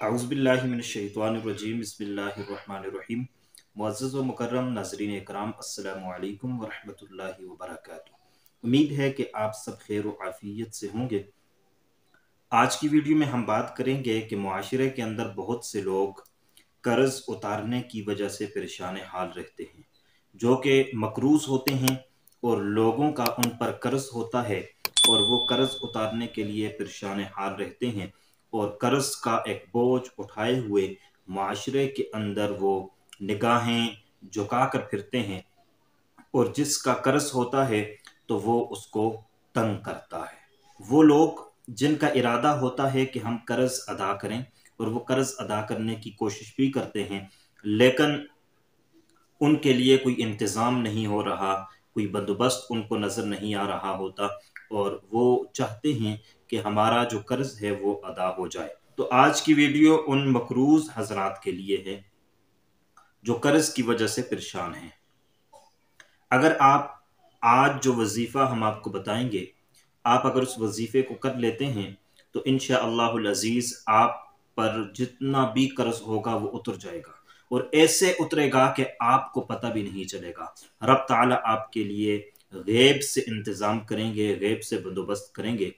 औज़ुबिल्लाहिमिनश्शैतानिर्रजीम बिस्मिल्लाहिर्रहमानिर्रहीम। मुअज़्ज़ज़ व मुकर्रम नाज़रीन इकराम, अस्सलामु अलैकुम व रहमतुल्लाहि व बरकातुहू। उम्मीद है कि आप सब खैर व आफियत से होंगे। आज की वीडियो में हम बात करेंगे कि मुआशरे के अंदर बहुत से लोग कर्ज उतारने की वजह से परेशान हाल रहते हैं, जो कि मकरूज़ होते हैं और लोगों का उन पर कर्ज होता है और वो कर्ज उतारने के लिए परेशान हाल रहते हैं और कर्ज का एक बोझ उठाए हुए मुआशरे के अंदर वो निगाहें झुका कर फिरते हैं और जिसका कर्ज होता है तो वो उसको तंग करता है। वो लोग जिनका इरादा होता है कि हम कर्ज अदा करें और वो कर्ज अदा करने की कोशिश भी करते हैं, लेकिन उनके लिए कोई इंतज़ाम नहीं हो रहा, कोई बंदोबस्त उनको नज़र नहीं आ रहा होता और वो चाहते हैं कि हमारा जो कर्ज है वो अदा हो जाए। तो आज की वीडियो उन मकरूज़ हजरात के लिए है जो कर्ज की वजह से परेशान हैं। अगर आप आज जो वजीफ़ा हम आपको बताएंगे, आप अगर उस वजीफ़े को कर लेते हैं तो इंशाअल्लाहुल अज़ीज़ आप पर जितना भी कर्ज होगा वो उतर जाएगा और ऐसे उतरेगा कि आपको पता भी नहीं चलेगा। रब ताला आपके लिए गैब से इंतज़ाम करेंगे, गैब से बंदोबस्त करेंगे,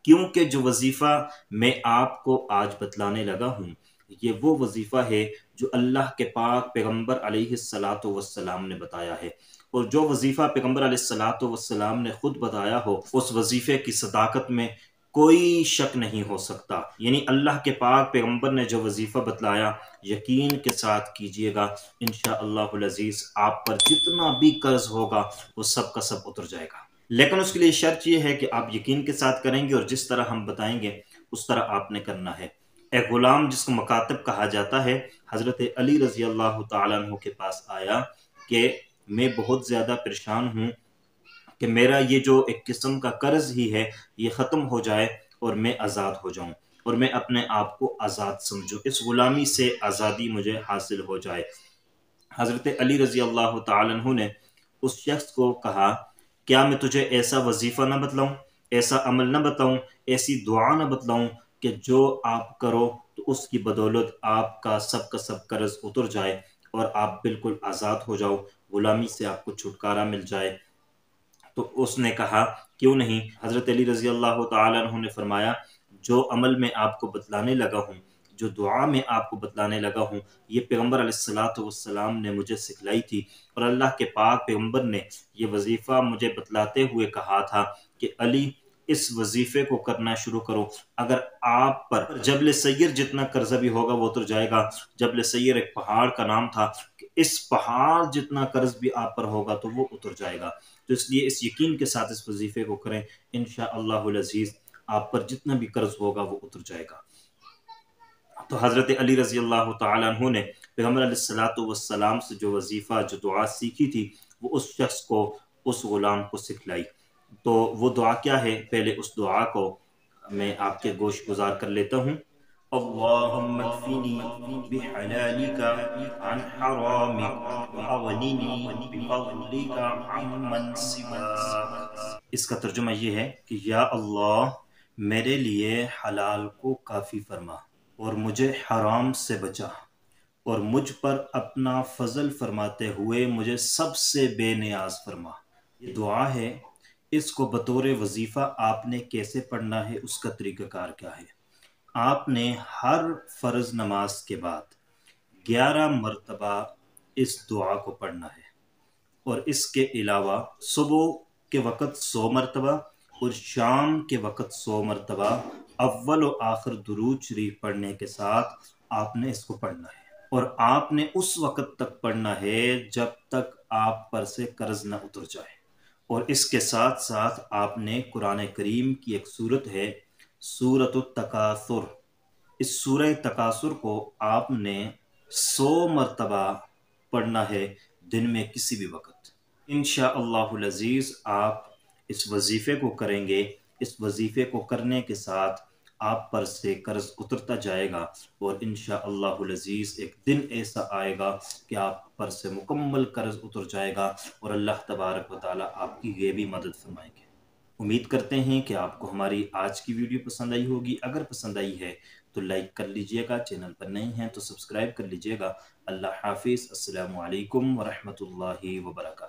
क्योंकि जो वजीफ़ा मैं आपको आज बतलाने लगा हूँ ये वो वजीफ़ा है जो अल्लाह के पाक पैगंबर अलैहिस्सलातु वस्सलाम ने बताया है। और जो वजीफ़ा पैगंबर अलैहिस्सलातु वस्सलाम ने खुद बताया हो उस वजीफ़े की सदाकत में कोई शक नहीं हो सकता। यानी अल्लाह के पाक पैगंबर ने जो वजीफ़ा बतलाया यकीन के साथ कीजिएगा, इंशाअल्लाहुल अज़ीज़ आप पर जितना भी कर्ज होगा वो सब का सब उतर जाएगा। लेकिन उसके लिए शर्त यह है कि आप यकीन के साथ करेंगे और जिस तरह हम बताएंगे उस तरह आपने करना है। एक गुलाम जिसको मकातब कहा जाता है, हज़रत अली रज़ी अल्लाह तआला अन्हु के पास आया कि मैं बहुत ज़्यादा परेशान हूँ कि मेरा ये जो एक किस्म का कर्ज ही है ये ख़त्म हो जाए और मैं आज़ाद हो जाऊँ और मैं अपने आप को आज़ाद समझूँ, इस गुलामी से आज़ादी मुझे हासिल हो जाए। हज़रत अली रज़ी अल्लाह तआला अन्हु ने उस शख्स को कहा, क्या मैं तुझे ऐसा वजीफ़ा न बतलाऊं, ऐसा अमल न बताऊं, ऐसी दुआ न बतलाऊं कि जो आप करो तो उसकी बदौलत आपका सब का सब कर्ज उतर जाए और आप बिल्कुल आज़ाद हो जाओ, गुलामी से आपको छुटकारा मिल जाए। तो उसने कहा क्यों नहीं। हज़रत अली रज़ी अल्लाह तआला अन्हु ने फरमाया, जो अमल मैं आपको बतलाने लगा हूँ, जो दुआ मैं आपको बतलाने लगा हूँ, ये पैगंबर अलैहिस्सलातु वस्सलाम ने मुझे सिखलाई थी और अल्लाह के पाक पैगंबर ने ये वजीफ़ा मुझे बतलाते हुए कहा था कि अली इस वजीफ़े को करना शुरू करो। अगर आप पर जबल सैयर जितना कर्जा भी होगा वो उतर जाएगा। जबल सैयर एक पहाड़ का नाम था कि इस पहाड़ जितना कर्ज भी आप पर होगा तो वो उतर जाएगा। तो इसलिए इस यकीन के साथ इस वजीफ़े को करें, इंशाअल्लाहुल अज़ीज़ आप पर जितना भी कर्ज होगा वो उतर जाएगा। तो हज़रत अली रज़ी अल्लाह तआला अन्हु ने पैगंबर अलैहिस्सलातु वस्सलाम से जो वजीफ़ा जो दुआ सीखी थी वो उस शख्स को, उस गुलाम को सिखलाई। तो वो दुआ क्या है, पहले उस दुआ को मैं आपके गोश गुजार कर लेता हूँ। अल्लाहुम्मा कफ़िनी बिहलालिका अन हरामिक व अग़निनी बिफ़ज़लिका अम्मन सिवाक। इसका तर्जुमा ये है कि या अल्लाह मेरे लिए हलाल को काफ़ी फरमा और मुझे हराम से बचा और मुझ पर अपना फजल फरमाते हुए मुझे सबसे बेनियाज फरमा। ये दुआ है, इसको बतौर वजीफ़ा आपने कैसे पढ़ना है, उसका तरीक़ाकार क्या है। आपने हर फ़र्ज़ नमाज के बाद 11 मरतबा इस दुआ को पढ़ना है और इसके अलावा सुबह के वक़्त 100 मरतबा और शाम के वक़्त 100 मरतबा अव्वल व आखिर दुरूद शरीफ पढ़ने के साथ आपने इसको पढ़ना है। और आपने उस वक़्त तक पढ़ना है जब तक आप पर से कर्ज न उतर जाए। और इसके साथ साथ आपने कुरान करीम की एक सूरत है सूरतुत तकासुर, इस सूरह तकासुर को आपने 100 मरतबा पढ़ना है दिन में किसी भी वक़्त। इंशाअल्लाहुल अज़ीज़ आप इस वजीफ़े को करेंगे, इस वजीफ़े को करने के साथ आप पर से कर्ज उतरता जाएगा और इंशाअल्लाहुल अज़ीज़ एक दिन ऐसा आएगा कि आप पर से मुकम्मल कर्ज उतर जाएगा और अल्लाह तबारक व तआला आपकी गैबी मदद फरमाएंगे। उम्मीद करते हैं कि आपको हमारी आज की वीडियो पसंद आई होगी। अगर पसंद आई है تو لائک کر لیجئے گا، چینل پر نئے ہیں تو سبسکرائب کر لیجئے گا۔ اللہ حافظ، السلام علیکم ورحمۃ اللہ وبرکاتہ۔